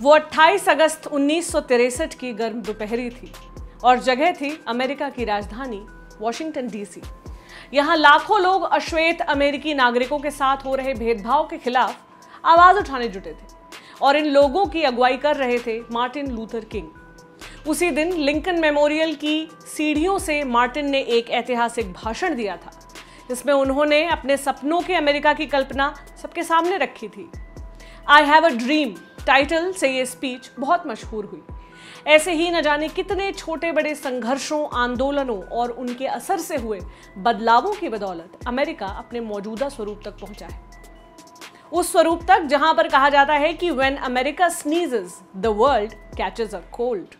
वो 28 अगस्त 1963 की गर्म दोपहरी थी और जगह थी अमेरिका की राजधानी वॉशिंगटन डीसी। यहाँ लाखों लोग अश्वेत अमेरिकी नागरिकों के साथ हो रहे भेदभाव के खिलाफ आवाज उठाने जुटे थे और इन लोगों की अगुवाई कर रहे थे मार्टिन लूथर किंग। उसी दिन लिंकन मेमोरियल की सीढ़ियों से मार्टिन ने एक ऐतिहासिक भाषण दिया था। इसमें उन्होंने अपने सपनों के अमेरिका की कल्पना सबके सामने रखी थी। I have a dream title से ये स्पीच बहुत मशहूर हुई। ऐसे ही न जाने कितने छोटे बड़े संघर्षों, आंदोलनों और उनके असर से हुए बदलावों की बदौलत अमेरिका अपने मौजूदा स्वरूप तक पहुंचा है। उस स्वरूप तक जहां पर कहा जाता है कि when America sneezes the world catches a cold.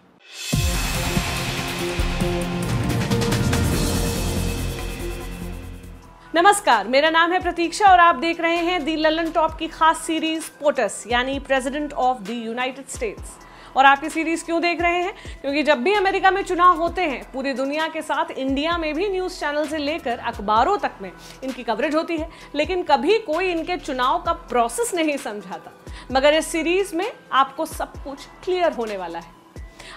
नमस्कार, मेरा नाम है प्रतीक्षा और आप देख रहे हैं दी ललन टॉप की खास सीरीज पोटस यानी president of the United states. और आप ये सीरीज क्यों देख रहे हैं? क्योंकि जब भी अमेरिका में चुनाव होते हैं पूरी दुनिया के साथ इंडिया में भी न्यूज़ चैनल से लेकर अखबारों तक में इनकी कवरेज होती है, लेकिन कभी कोई इनके चुनाव का प्रोसेस नहीं समझाता। मगर इस सीरीज में आपको सब कुछ क्लियर होने वाला है।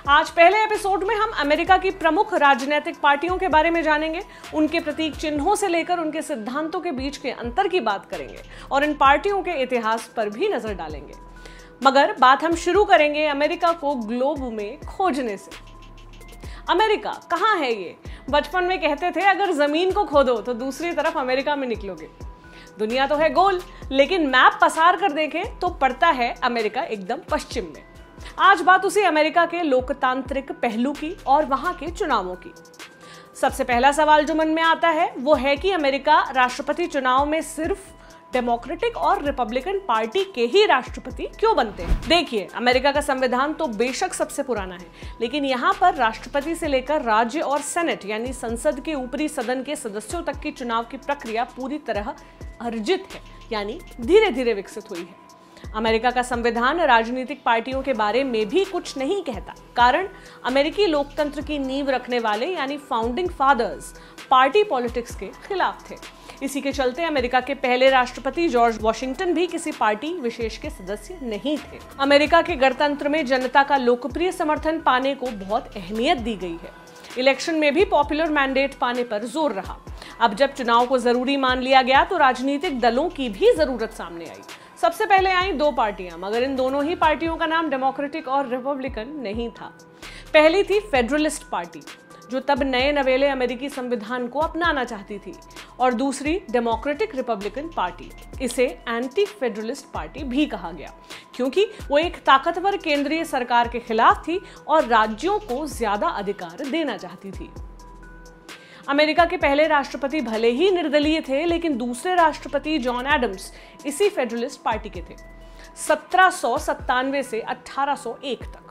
आज पहले एपिसोड में हम अमेरिका की प्रमुख राजनीतिक पार्टियों के बारे में जानेंगे, उनके प्रतीक चिन्हों से लेकर उनके सिद्धांतों के बीच के अंतर की बात करेंगे और इन पार्टियों के इतिहास पर भी नजर डालेंगे। मगर बात हम शुरू करेंगे अमेरिका को ग्लोब में खोजने से। अमेरिका कहाँ है ये? बचपन में कहते थे अगर जमीन को खोदो तो दूसरी तरफ अमेरिका में निकलोगे। दुनिया तो है गोल, लेकिन मैप पसार कर देखें तो पड़ता है अमेरिका एकदम पश्चिम में। आज बात उसी अमेरिका के लोकतांत्रिक पहलू की और वहां के चुनावों की। सबसे पहला सवाल जो मन में आता है वो है कि अमेरिका राष्ट्रपति चुनाव में सिर्फ डेमोक्रेटिक और रिपब्लिकन पार्टी के ही राष्ट्रपति क्यों बनते हैं? देखिए, अमेरिका का संविधान तो बेशक सबसे पुराना है, लेकिन यहाँ पर राष्ट्रपति से लेकर राज्य और सेनेट यानी संसद के ऊपरी सदन के सदस्यों तक की चुनाव की प्रक्रिया पूरी तरह अर्जित है, यानी धीरे धीरे विकसित हुई है। अमेरिका का संविधान राजनीतिक पार्टियों के बारे में भी कुछ नहीं कहता, कारण अमेरिकी लोकतंत्र की नींव रखने वाले यानी फाउंडिंग फादर्स पार्टी पॉलिटिक्स के खिलाफ थे। इसी के चलते अमेरिका के पहले राष्ट्रपति जॉर्ज वॉशिंगटन भी किसी पार्टी विशेष के सदस्य नहीं थे। अमेरिका के गणतंत्र में जनता का लोकप्रिय समर्थन पाने को बहुत अहमियत दी गई है। इलेक्शन में भी पॉपुलर मैंडेट पाने पर जोर रहा। अब जब चुनाव को जरूरी मान लिया गया तो राजनीतिक दलों की भी जरूरत सामने आई। सबसे पहले आई दो पार्टियां, मगर इन दोनों ही पार्टियों का नाम डेमोक्रेटिक और रिपब्लिकन नहीं था। पहली थी फेडरलिस्ट पार्टी, जो तब नए नवेले अमेरिकी संविधान को अपनाना चाहती थी, और दूसरी डेमोक्रेटिक रिपब्लिकन पार्टी। इसे एंटी फेडरलिस्ट पार्टी भी कहा गया, क्योंकि वो एक ताकतवर केंद्रीय सरकार के खिलाफ थी और राज्यों को ज्यादा अधिकार देना चाहती थी। अमेरिका के पहले राष्ट्रपति भले ही निर्दलीय थे, लेकिन दूसरे राष्ट्रपति जॉन एडम्स इसी फेडरलिस्ट पार्टी के थे 1797 से 1801 तक।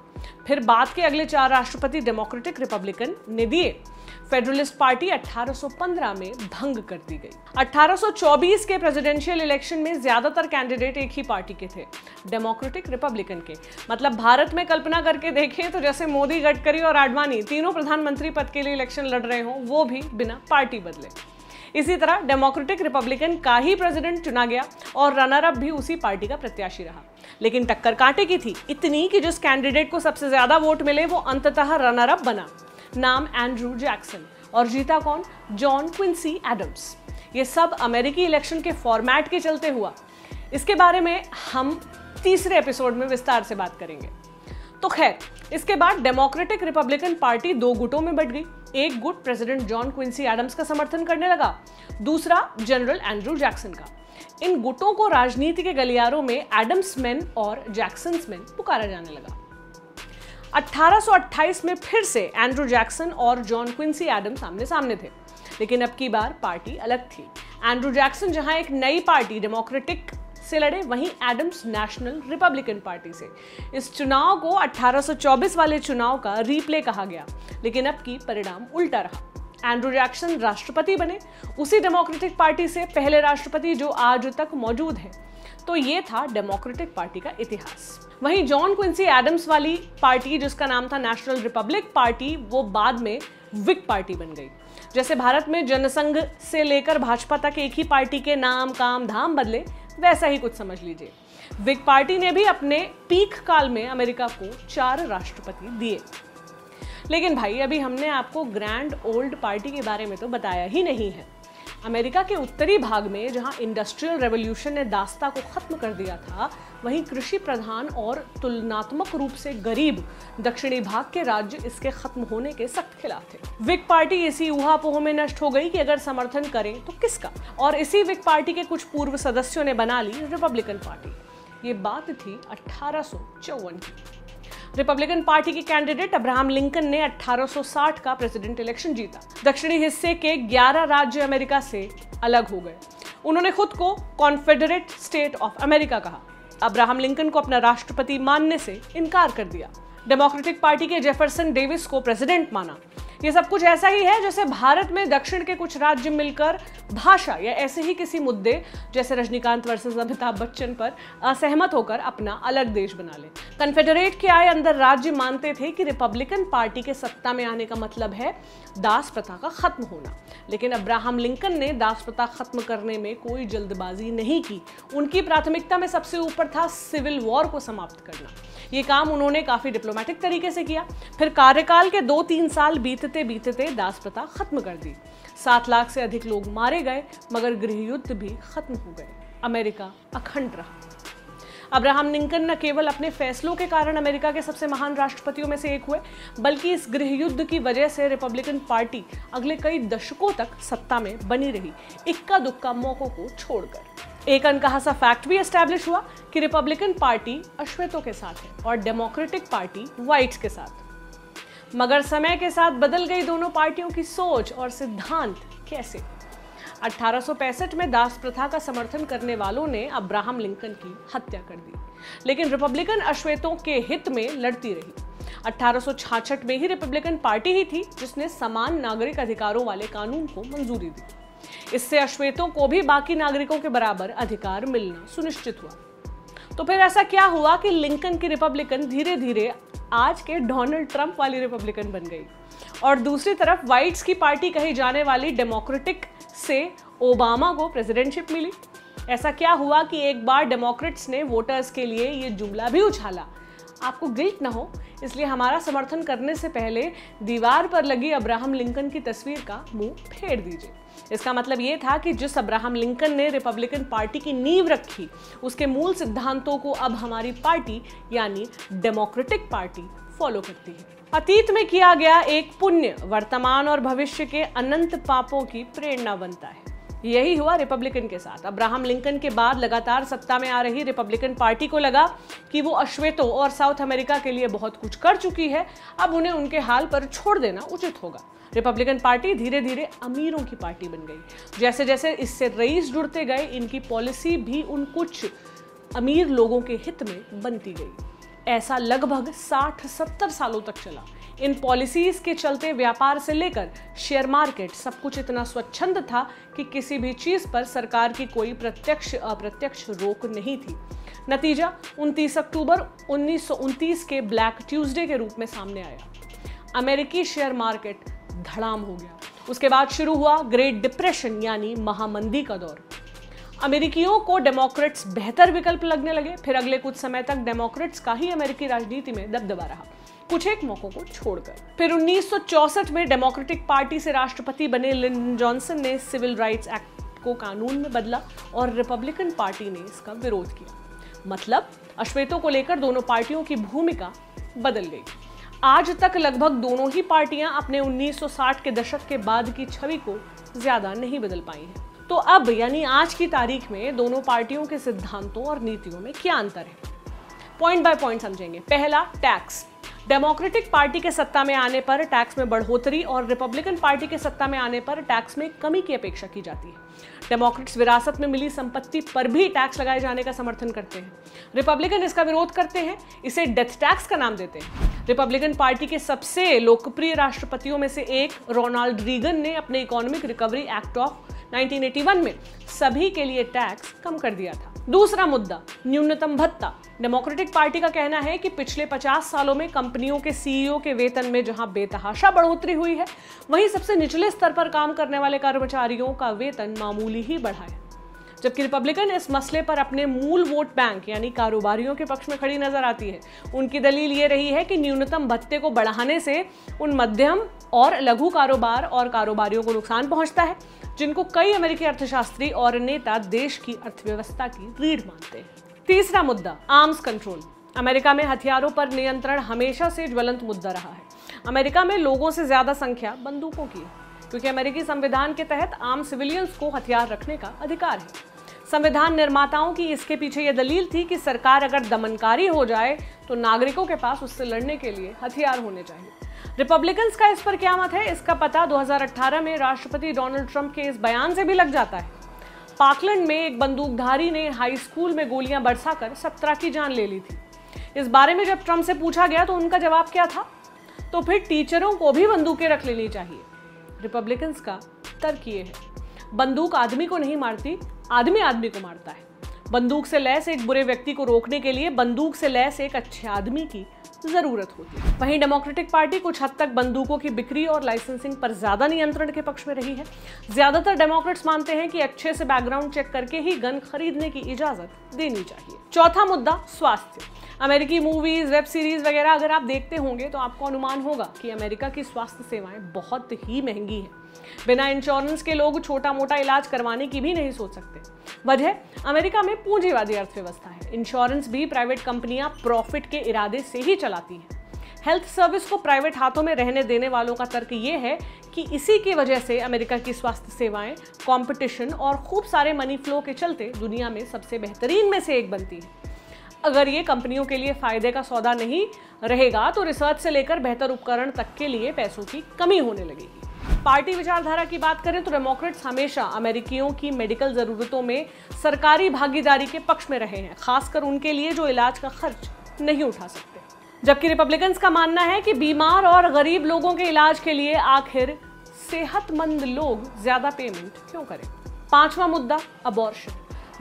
फिर बाद के अगले 4 राष्ट्रपति डेमोक्रेटिक रिपब्लिकन ने दिए। फेडरलिस्ट पार्टी 1815 में भंग कर दी गई। 1824 के प्रेसिडेंशियल इलेक्शन में ज्यादातर कैंडिडेट एक ही पार्टी के थे, डेमोक्रेटिक रिपब्लिकन के। मतलब भारत में कल्पना करके देखें तो जैसे मोदी, गडकरी और आडवाणी तीनों प्रधानमंत्री पद के लिए इलेक्शन लड़ रहे हों, वो भी बिना पार्टी बदले। इसी तरह डेमोक्रेटिक रिपब्लिकन का ही प्रेसिडेंट चुना गया और रनर अप भी उसी पार्टी का प्रत्याशी रहा। लेकिन टक्कर कांटे की थी, इतनी कि जिस कैंडिडेट को सबसे ज्यादा वोट मिले वो अंततः रनर अप बना। नाम एंड्रू जैक्सन, और जीता कौन? John Quincy Adams. ये सब अमेरिकी इलेक्शन के फॉर्मेट के चलते हुआ। इसके बारे में हम तीसरे एपिसोड में विस्तार से बात करेंगे। तो खैर, इसके बाद डेमोक्रेटिक रिपब्लिकन पार्टी 2 गुटों में बट गई। एक गुट प्रेसिडेंट जॉन क्विंसी एडम्स का समर्थन करने लगा, दूसरा जनरल एंड्रू जैक्सन का। इन गुटों को राजनीति के गलियारों में एडम्स मैन और जैक्सन्स मैन पुकारा जाने लगा। 1828 में फिर से एंड्रू जैक्सन और जॉन क्विंसी एडम्स आमने सामने थे, लेकिन अब की बार पार्टी अलग थी। एंड्रू जैक्सन जहां एक नई पार्टी डेमोक्रेटिक से लड़े, वहीं एडम्स नेशनल रिपब्लिकन पार्टी से। इस चुनाव को 1824 वाले चुनाव का रीप्ले कहा गया, लेकिन अब की परिणाम उल्टा रहा। एंड्रू जैक्सन राष्ट्रपति बने, उसी डेमोक्रेटिक पार्टी से पहले राष्ट्रपति जो आज तक मौजूद है। तो ये था डेमोक्रेटिक पार्टी का इतिहास। वहीं जॉन क्विंसी एडम्स वाली पार्टी, जिसका नाम था नेशनल रिपब्लिक पार्टी, वो बाद में विक पार्टी बन गई। जैसे भारत में जनसंघ से लेकर भाजपा तक एक ही पार्टी के नाम, काम, धाम बदले, वैसा ही कुछ समझ लीजिए। विग पार्टी ने भी अपने पीक काल में अमेरिका को 4 राष्ट्रपति दिए। लेकिन भाई अभी हमने आपको ग्रैंड ओल्ड पार्टी के बारे में तो बताया ही नहीं है। अमेरिका के उत्तरी भाग में जहां इंडस्ट्रियल रेवोल्यूशन ने दास्ता को खत्म कर दिया था, वहीं कृषि प्रधान और तुलनात्मक रूप से गरीब दक्षिणी भाग के राज्य इसके खत्म होने के सख्त खिलाफ थे। विग पार्टी इसी ऊहापोह में नष्ट हो गई कि अगर समर्थन करें तो किसका, और इसी विग पार्टी के कुछ पूर्व सदस्यों ने बना ली रिपब्लिकन पार्टी। ये बात थी 1854 की। रिपब्लिकन पार्टी के कैंडिडेट अब्राहम लिंकन ने 1860 का प्रेसिडेंट इलेक्शन जीता। दक्षिणी हिस्से के 11 राज्य अमेरिका से अलग हो गए। उन्होंने खुद को कॉन्फेडरेट स्टेट ऑफ अमेरिका कहा। अब्राहम लिंकन को अपना राष्ट्रपति मानने से इनकार कर दिया। डेमोक्रेटिक पार्टी के जेफरसन डेविस को प्रेसिडेंट माना। ये सब कुछ ऐसा ही है जैसे भारत में दक्षिण के कुछ राज्य मिलकर भाषा या ऐसे ही किसी मुद्दे जैसे रजनीकांत वर्सेस अमिताभ बच्चन पर असहमत होकर अपना अलग देश बना ले। कन्फेडरेट के आए अंदर राज्य मानते थे कि रिपब्लिकन पार्टी के सत्ता में आने का मतलब है दास प्रथा का खत्म होना, लेकिन अब्राहम लिंकन ने दास प्रथा खत्म करने में कोई जल्दबाजी नहीं की। उनकी प्राथमिकता में सबसे ऊपर था सिविल वॉर को समाप्त करना। ये काम उन्होंने काफी डिप्लोमेटिक तरीके से किया। फिर कार्यकाल के 2-3 साल बीतते बीतते दास प्रथा खत्म कर दी। 7 लाख से अधिक लोग मारे गए, मगर गृह युद्ध भी खत्म हो गए। अमेरिका अखंड रहा। अब्राहम लिंकन न केवल अपने फैसलों के कारण अमेरिका के सबसे महान राष्ट्रपतियों में से एक हुए, बल्कि इस गृह युद्ध की वजह से रिपब्लिकन पार्टी अगले कई दशकों तक सत्ता में बनी रही, इक्का दुक्का मौकों को छोड़कर। एक अनकहा सा फैक्ट भी एस्टैब्लिश हुआ कि रिपब्लिकन पार्टी अश्वेतों के साथ है और डेमोक्रेटिक पार्टी व्हाइट्स के साथ। मगर समय के साथ बदल गई दोनों पार्टियों की सोच और सिद्धांत। कैसे? 1865 में दास प्रथा का समर्थन करने वालों ने अब्राहम लिंकन की हत्या कर दी, लेकिन रिपब्लिकन अश्वेतों के हित में लड़ती रही। 1866 में ही रिपब्लिकन पार्टी ही थी जिसने समान नागरिक अधिकारों वाले कानून को मंजूरी दी। इससे अश्वेतों को भी बाकी नागरिकों के बराबर अधिकार मिलना सुनिश्चित हुआ। तो फिर ऐसा क्या हुआ कि लिंकन की रिपब्लिकन धीरे धीरे आज के डोनाल्ड ट्रंप वाली रिपब्लिकन बन गई, और दूसरी तरफ व्हाइट्स की पार्टी कही जाने वाली डेमोक्रेटिक से ओबामा को प्रेसिडेंटशिप मिली। ऐसा क्या हुआ कि एक बार डेमोक्रेट्स ने वोटर्स के लिए ये जुमला भी उछाला, आपको गिल्ट ना हो इसलिए हमारा समर्थन करने से पहले दीवार पर लगी अब्राहम लिंकन की तस्वीर का मुंह फेर दीजिए। इसका मतलब ये था कि जिस अब्राहम लिंकन ने रिपब्लिकन पार्टी की नींव रखी, उसके मूल सिद्धांतों को अब हमारी पार्टी यानी डेमोक्रेटिक पार्टी फॉलो करती है। अतीत में किया गया एक पुण्य वर्तमान और भविष्य के अनंत पापों की प्रेरणा बनता है। यही हुआ रिपब्लिकन के साथ। अब्राहम लिंकन के बाद लगातार सत्ता में आ रही रिपब्लिकन पार्टी को लगा कि वो अश्वेतों और साउथ अमेरिका के लिए बहुत कुछ कर चुकी है, अब उन्हें उनके हाल पर छोड़ देना उचित होगा। रिपब्लिकन पार्टी धीरे धीरे अमीरों की पार्टी बन गई। जैसे जैसे इससे रईस जुड़ते गए, इनकी पॉलिसी भी उन कुछ अमीर लोगों के हित में बनती गई। ऐसा लगभग 60-70 सालों तक चला। इन पॉलिसीज के चलते व्यापार से लेकर शेयर मार्केट सब कुछ इतना स्वच्छंद था कि किसी भी चीज पर सरकार की कोई प्रत्यक्ष अप्रत्यक्ष रोक नहीं थी। नतीजा 29 अक्टूबर 1929 के ब्लैक ट्यूसडे के रूप में सामने आया। अमेरिकी शेयर मार्केट धड़ाम हो गया। उसके बाद शुरू हुआ ग्रेट डिप्रेशन यानी महामंदी का दौर। अमेरिकियों को डेमोक्रेट्स बेहतर विकल्प लगने लगे। फिर अगले कुछ समय तक डेमोक्रेट्स का ही अमेरिकी राजनीति में दबदबा रहा, कुछ एक मौकों को छोड़कर। फिर 1964 में डेमोक्रेटिक पार्टी से राष्ट्रपति बने लिंडन जॉनसन ने सिविल राइट्स एक्ट को कानून में बदला और रिपब्लिकन पार्टी ने इसका विरोध किया। मतलब अश्वेतों को लेकर दोनों पार्टियों की भूमिका बदल गई। आज तक लगभग दोनों ही पार्टियां अपने 1960 के दशक के बाद की छवि को ज्यादा नहीं बदल पाई हैं। तो अब यानी आज की तारीख में दोनों पार्टियों के सिद्धांतों और नीतियों में क्या अंतर है, पॉइंट बाय पॉइंट समझेंगे। पहला, टैक्स। डेमोक्रेटिक पार्टी के सत्ता में आने पर टैक्स में बढ़ोतरी और रिपब्लिकन पार्टी के सत्ता में आने पर टैक्स में कमी की अपेक्षा की जाती है। डेमोक्रेट्स विरासत में मिली संपत्ति पर भी टैक्स लगाए जाने का समर्थन करते हैं। रिपब्लिकन इसका विरोध करते हैं, इसे डेथ टैक्स का नाम देते हैं। रिपब्लिकन पार्टी के सबसे लोकप्रिय राष्ट्रपतियों में से एक रोनाल्ड रीगन ने अपने इकोनॉमिक रिकवरी एक्ट ऑफ 1981 में सभी के लिए टैक्स कम कर दिया था। दूसरा मुद्दा, न्यूनतम भत्ता। डेमोक्रेटिक पार्टी का कहना है कि पिछले 50 सालों में कंपनियों के सीईओ के वेतन में जहां बेतहाशा बढ़ोतरी हुई है, वहीं सबसे निचले स्तर पर काम करने वाले कर्मचारियों का वेतन मामूली ही बढ़ा है। जबकि रिपब्लिकन इस मसले पर अपने मूल वोट बैंक यानी कारोबारियों के पक्ष में खड़ी नजर आती है। उनकी दलील ये रही है कि न्यूनतम भत्ते को बढ़ाने से उन मध्यम और लघु कारोबार और कारोबारियों को नुकसान पहुंचता है, जिनको कई अमेरिकी अर्थशास्त्री और नेता देश की अर्थव्यवस्था की रीढ़ मानते हैं। तीसरा मुद्दा, आर्म्स कंट्रोल। अमेरिका में हथियारों पर नियंत्रण हमेशा से ज्वलंत मुद्दा रहा है। अमेरिका में लोगों से ज्यादा संख्या बंदूकों की है, क्योंकि अमेरिकी संविधान के तहत आम सिविलियंस को हथियार रखने का अधिकार है। संविधान निर्माताओं की इसके पीछे यह दलील थी कि सरकार अगर दमनकारी हो जाए तो नागरिकों के पास उससे लड़ने के लिए हथियार होने चाहिए। रिपब्लिकन्स का इस पर क्या मत है, इसका पता 2018 में राष्ट्रपति डोनाल्ड ट्रंप के इस बयान से भी लग जाता है। पाकलैंड में एक बंदूकधारी ने हाई स्कूल में गोलियां बरसाकर 17 की जान ले ली थी। इस बारे में जब ट्रंप से पूछा गया तो उनका जवाब क्या था, तो फिर टीचरों को भी बंदूकें रख लेनी चाहिए। रिपब्लिकन्स का तर्क ये है, बंदूक आदमी को नहीं मारती, आदमी आदमी को मारता है। बंदूक से लैस एक बुरे व्यक्ति को रोकने के लिए बंदूक से लैस एक अच्छे आदमी की जरूरत होती है। वहीं डेमोक्रेटिक पार्टी कुछ हद तक बंदूकों की बिक्री और लाइसेंसिंग पर ज्यादा नियंत्रण के पक्ष में रही है। ज्यादातर डेमोक्रेट्स मानते हैं कि अच्छे से बैकग्राउंड चेक करके ही गन खरीदने की इजाजत देनी चाहिए। चौथा मुद्दा, स्वास्थ्य। अमेरिकी मूवीज, वेब सीरीज वगैरह अगर आप देखते होंगे तो आपको अनुमान होगा कि अमेरिका की स्वास्थ्य सेवाएं बहुत ही महंगी हैं। बिना इंश्योरेंस के लोग छोटा मोटा इलाज करवाने की भी नहीं सोच सकते। वजह, अमेरिका में पूंजीवादी अर्थव्यवस्था है। इंश्योरेंस भी प्राइवेट कंपनियां प्रॉफिट के इरादे से ही चलाती हैं। हेल्थ सर्विस को प्राइवेट हाथों में रहने देने वालों का तर्क ये है कि इसी की वजह से अमेरिका की स्वास्थ्य सेवाएं कंपटीशन और खूब सारे मनी फ्लो के चलते दुनिया में सबसे बेहतरीन में से एक बनती है। अगर ये कंपनियों के लिए फायदे का सौदा नहीं रहेगा तो रिसर्च से लेकर बेहतर उपकरण तक के लिए पैसों की कमी होने लगेगी। पार्टी विचारधारा की बात करें तो डेमोक्रेट्स हमेशा अमेरिकियों की मेडिकल जरूरतों में सरकारी भागीदारी के पक्ष में रहे हैं, खासकर उनके लिए जो इलाज का खर्च नहीं उठा सकते। जबकि रिपब्लिकन्स का मानना है कि बीमार और गरीब लोगों के इलाज के लिए आखिर सेहतमंद लोग ज्यादा पेमेंट क्यों करें। पांचवा मुद्दा, अबॉर्शन,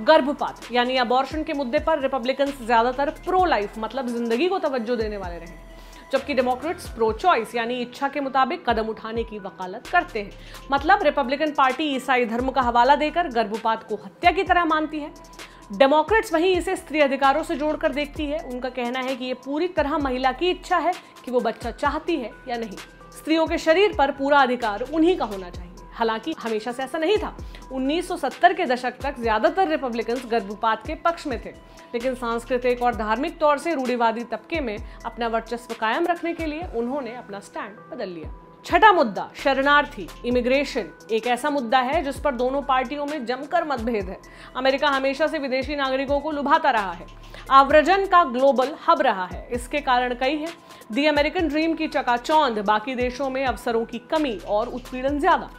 गर्भपात यानी अबॉर्शन के मुद्दे पर रिपब्लिकन्स ज्यादातर प्रो लाइफ मतलब जिंदगी को तवज्जो देने वाले रहे, जबकि डेमोक्रेट्स प्रो चॉइस यानी इच्छा के मुताबिक कदम उठाने की वकालत करते हैं। मतलब रिपब्लिकन पार्टी ईसाई धर्म का हवाला देकर गर्भपात को हत्या की तरह मानती है। डेमोक्रेट्स वहीं इसे स्त्री अधिकारों से जोड़कर देखती है। उनका कहना है कि ये पूरी तरह महिला की इच्छा है कि वो बच्चा चाहती है या नहीं। स्त्रियों के शरीर पर पूरा अधिकार उन्हीं का होना चाहिए। हालांकि हमेशा से ऐसा नहीं था। 1970 के दशक तक ज्यादातर रिपब्लिकन्स गर्भपात के पक्ष में थे, लेकिन सांस्कृतिक और धार्मिक तौर से रूढ़िवादी तबके में अपना वर्चस्व कायम रखने के लिए उन्होंने अपना स्टैंड बदल लिया। छठा मुद्दा, शरणार्थी, इमिग्रेशन, एक ऐसा मुद्दा है जिस पर दोनों पार्टियों में जमकर मतभेद है। अमेरिका हमेशा से विदेशी नागरिकों को लुभाता रहा है, आव्रजन का ग्लोबल हब रहा है। इसके कारण कई हैं। दी अमेरिकन ड्रीम की चकाचौंध, बाकी देशों में अवसरों की कमी और उत्पीड़न ज्यादा।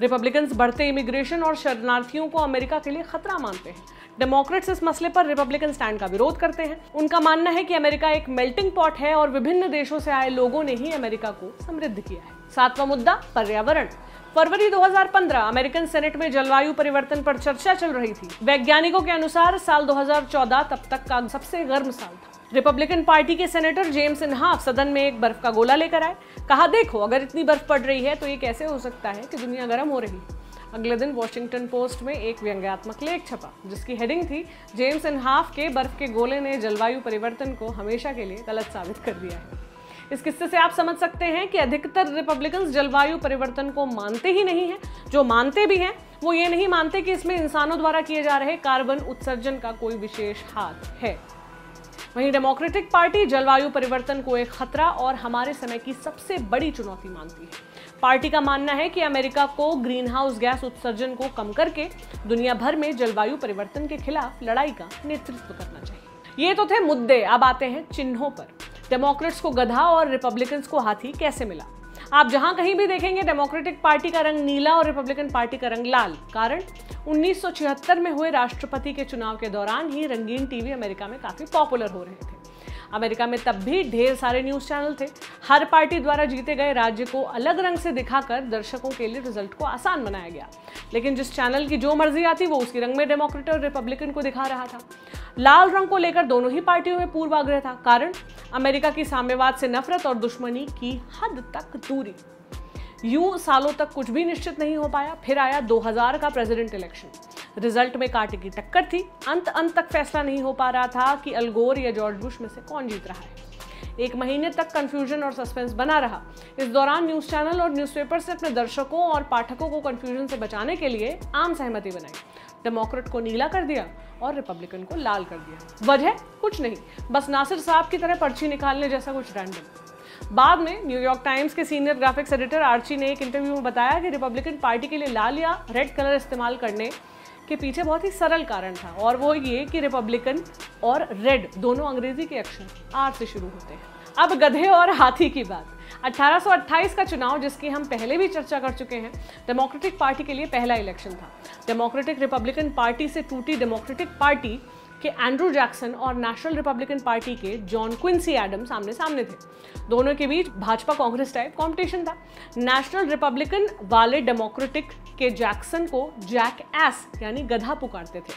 रिपब्लिकन्स बढ़ते इमिग्रेशन और शरणार्थियों को अमेरिका के लिए खतरा मानते हैं। डेमोक्रेट्स इस मसले पर रिपब्लिकन स्टैंड का विरोध करते हैं। उनका मानना है कि अमेरिका एक मेल्टिंग पॉट है और विभिन्न देशों से आए लोगों ने ही अमेरिका को समृद्ध किया है। सातवां मुद्दा, पर्यावरण। फरवरी 2015 अमेरिकन सेनेट में जलवायु परिवर्तन पर चर्चा चल रही थी। वैज्ञानिकों के अनुसार साल 2014 तब तक का सबसे गर्म साल था। रिपब्लिकन पार्टी के सेनेटर जेम्स इनहाफ सदन में एक बर्फ का गोला लेकर आए। कहा, देखो अगर इतनी बर्फ पड़ रही है तो ये कैसे हो सकता है कि दुनिया गर्म हो रही। अगले दिन वॉशिंगटन पोस्ट में एक व्यंग्यात्मक लेख छपा जिसकी हेडिंग थी, जेम्स इनहाफ के बर्फ के गोले ने जलवायु परिवर्तन को हमेशा के लिए गलत साबित कर दिया है। इस किस्से से आप समझ सकते हैं कि अधिकतर रिपब्लिकन्स जलवायु परिवर्तन को मानते ही नहीं हैं। जो मानते भी हैं वो ये नहीं मानते कि इसमें इंसानों द्वारा किए जा रहे कार्बन उत्सर्जन का कोई विशेष हाथ है। वहीं डेमोक्रेटिक पार्टी जलवायु परिवर्तन को एक खतरा और हमारे समय की सबसे बड़ी चुनौती मानती है। पार्टी का मानना है कि अमेरिका को ग्रीन हाउस गैस उत्सर्जन को कम करके दुनिया भर में जलवायु परिवर्तन के खिलाफ लड़ाई का नेतृत्व करना चाहिए। ये तो थे मुद्दे, अब आते हैं चिन्हों पर। डेमोक्रेट्स को गधा और रिपब्लिकन्स को हाथी कैसे मिला। आप जहां कहीं भी देखेंगे डेमोक्रेटिक पार्टी का रंग नीला और रिपब्लिकन पार्टी का रंग लाल। कारण 1976 में हुए राष्ट्रपति के चुनाव के दौरान ही रंगीन टीवी अमेरिका में काफी पॉपुलर हो रहे थे। अमेरिका में तब भी ढेर सारे न्यूज चैनल थे। हर पार्टी द्वारा जीते गए राज्य को अलग रंग से दिखाकर दर्शकों के लिए रिजल्ट को आसान बनाया गया, लेकिन जिस चैनल की जो मर्जी आती वो उसी रंग में डेमोक्रेट और रिपब्लिकन को दिखा रहा था। लाल रंग को लेकर दोनों ही पार्टियों में पूर्वाग्रह था। कारण अमेरिका की साम्यवाद से नफरत और दुश्मनी की हद तक दूरी। यूं सालों तक कुछ भी निश्चित नहीं हो पाया। फिर आया 2000 का प्रेसिडेंट इलेक्शन। रिजल्ट में कांटे की टक्कर थी। अंत तक फैसला नहीं हो पा रहा था कि अल गोर या जॉर्ज बुश में से कौन जीत रहा है। 1 महीने तक कंफ्यूजन और सस्पेंस बना रहा। इस दौरान न्यूज चैनल और न्यूज़पेपर से अपने दर्शकों और पाठकों को कंफ्यूजन से बचाने के लिए आम सहमति बनाई। डेमोक्रेट को नीला कर दिया और रिपब्लिकन को लाल कर दिया। वजह कुछ नहीं, बस नासिर साहब की तरह पर्ची निकालने जैसा कुछ रैंडम। बाद में न्यूयॉर्क टाइम्स के सीनियर ग्राफिक्स एडिटर आर्ची ने एक इंटरव्यू में बताया कि रिपब्लिकन पार्टी के लिए लाल या रेड कलर इस्तेमाल करने के पीछे बहुत ही सरल कारण था, और वो ये कि रिपब्लिकन और रेड दोनों अंग्रेजी के अक्षर आर से शुरू होते हैं। अब गधे और हाथी की बात। 1828 का चुनाव, जिसकी हम पहले भी चर्चा कर चुके हैं, डेमोक्रेटिक पार्टी के लिए पहला इलेक्शन था। डेमोक्रेटिक रिपब्लिकन पार्टी से टूटी डेमोक्रेटिक पार्टी के एंड्रू जैक्सन और नेशनल रिपब्लिकन पार्टी के जॉन क्विंसी एडम्स आमने सामने थे। दोनों के बीच भाजपा कांग्रेस टाइप कंपटीशन था। नेशनल रिपब्लिकन वाले डेमोक्रेटिक के जैक्सन को जैक एस यानी गधा पुकारते थे,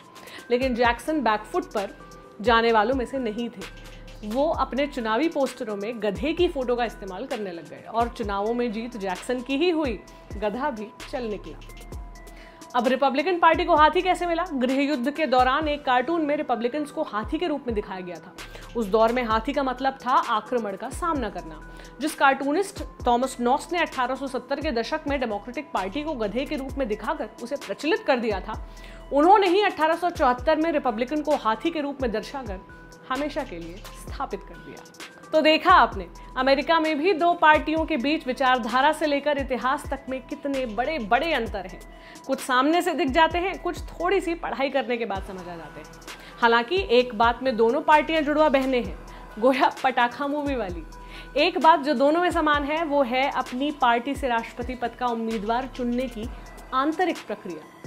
लेकिन जैक्सन बैकफुट पर जाने वालों में से नहीं थे। वो अपने चुनावी पोस्टरों में गधे की फोटो का इस्तेमाल करने लग गए और चुनावों में जीत जैक्सन की ही हुई, गधा भी चल निकला। अब रिपब्लिकन पार्टी को हाथी कैसे मिला? गृह युद्ध के दौरान एक कार्टून में रिपब्लिकन्स को हाथी के रूप में दिखाया गया था। उस दौर में हाथी का मतलब था आक्रमण का सामना करना। जिस कार्टूनिस्ट थॉमस नॉस ने 1870 के दशक में डेमोक्रेटिक पार्टी को गधे के रूप में दिखाकर उसे प्रचलित कर दिया था, उन्होंने ही 1874 में रिपब्लिकन को हाथी के रूप में दर्शाकर हमेशा के लिए स्थापित कर दिया। तो देखा आपने, अमेरिका में भी 2 पार्टियों के बीच विचारधारा से लेकर इतिहास तक में कितने बड़े बड़े अंतर हैं। कुछ सामने से दिख जाते हैं, कुछ थोड़ी सी पढ़ाई करने के बाद समझ आ जाते हैं। हालांकि एक बात में दोनों पार्टियां जुड़वा बहनें हैं, गोया पटाखा मूवी वाली। एक बात जो दोनों में समान है वो है अपनी पार्टी से राष्ट्रपति पद का उम्मीदवार चुनने की आंतरिक प्रक्रिया।